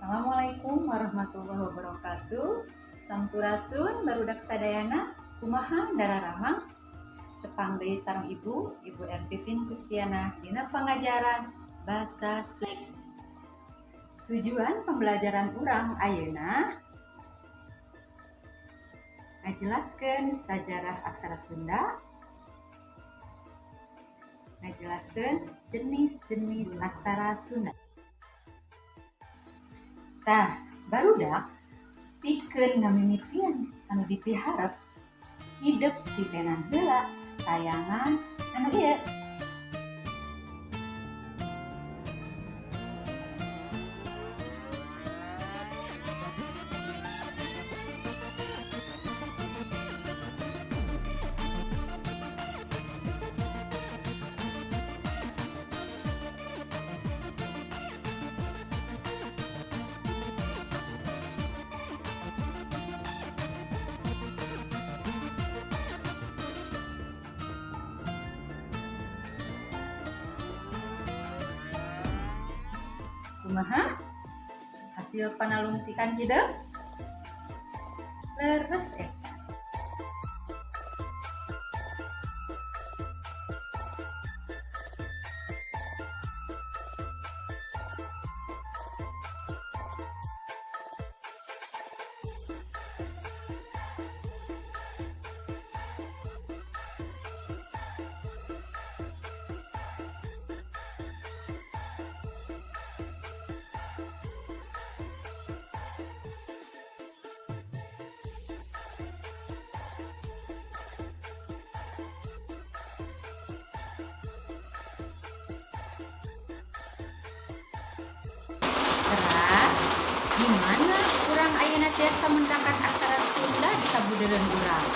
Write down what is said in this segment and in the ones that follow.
Assalamualaikum warahmatullahi wabarakatuh. Sampurasun barudak sadayana kumaha dararamang tepang deui sareng ibu Titin Kustiana dina pangajaran basa Sunda. Tujuan pembelajaran urang ayeuna ngajelaskeun sajarah aksara Sunda, ngajelaskeun jenis-jenis aksara Sunda. Tah, barudak pikeun ngamimitian anu dipiharep hidup di tenan heula tayangan anu ieu. Kumaha hasil panalungtikan hidup? Leres eta. Gimana urang ayeuna tiasa menangkan aksara Sunda di sabudereun urang?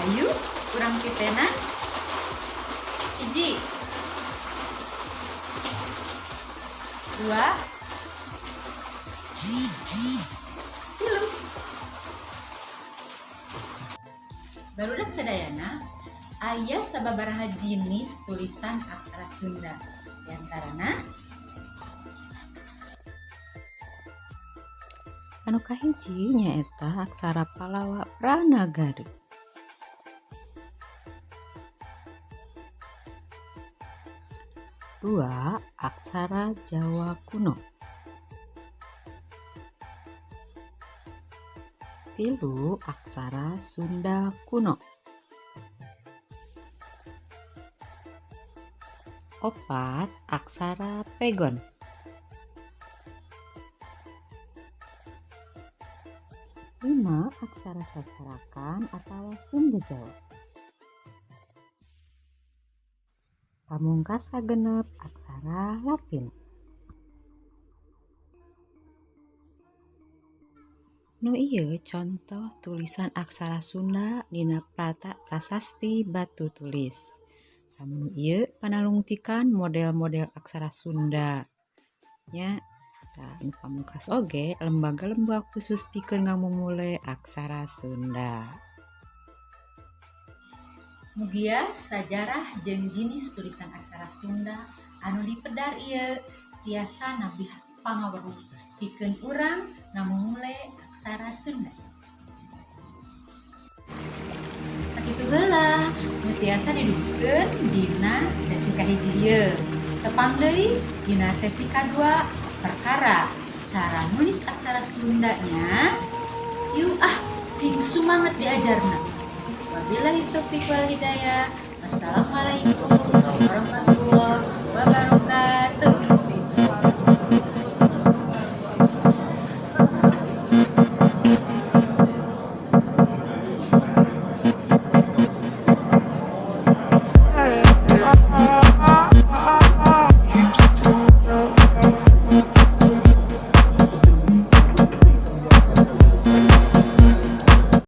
Ayo, urang titenan. 1 2 3 Barudak sadayana aya sababaraha jenis tulisan aksara Sunda. Di antarana anu kahiji nyaeta aksara Pallawa Pranagari. Dua, aksara Jawa kuno. 3, aksara Sunda kuno. 4, aksara Pegon. 5, aksara sasarakan atau Sunda Jawa. Pamungkas sagenep aksara Latin. Nu ieu contoh tulisan aksara Sunda dina prasasti batu tulis. Namun ieu panalungtikan model-model aksara Sunda. Nya anu pamungkas oge lembaga-lembaga khusus pikeun ngamumule aksara Sunda. mugia sajarah jeung jenis tulisan aksara Sunda anu dipedar ieu tiasa nabih pangaweruh pikeun urang ngamumule aksara Sunda. Sakitu heula nu tiasa didudukeun dina sesi kahiji ieu. Tepang deui dina sesi kadua perkara cara nulis aksara Sundanya. Yuk sing semangat diajarna. Wabillahi taufiq wal hidayah. Wassalamualaikum warahmatullahi wabarakatuh.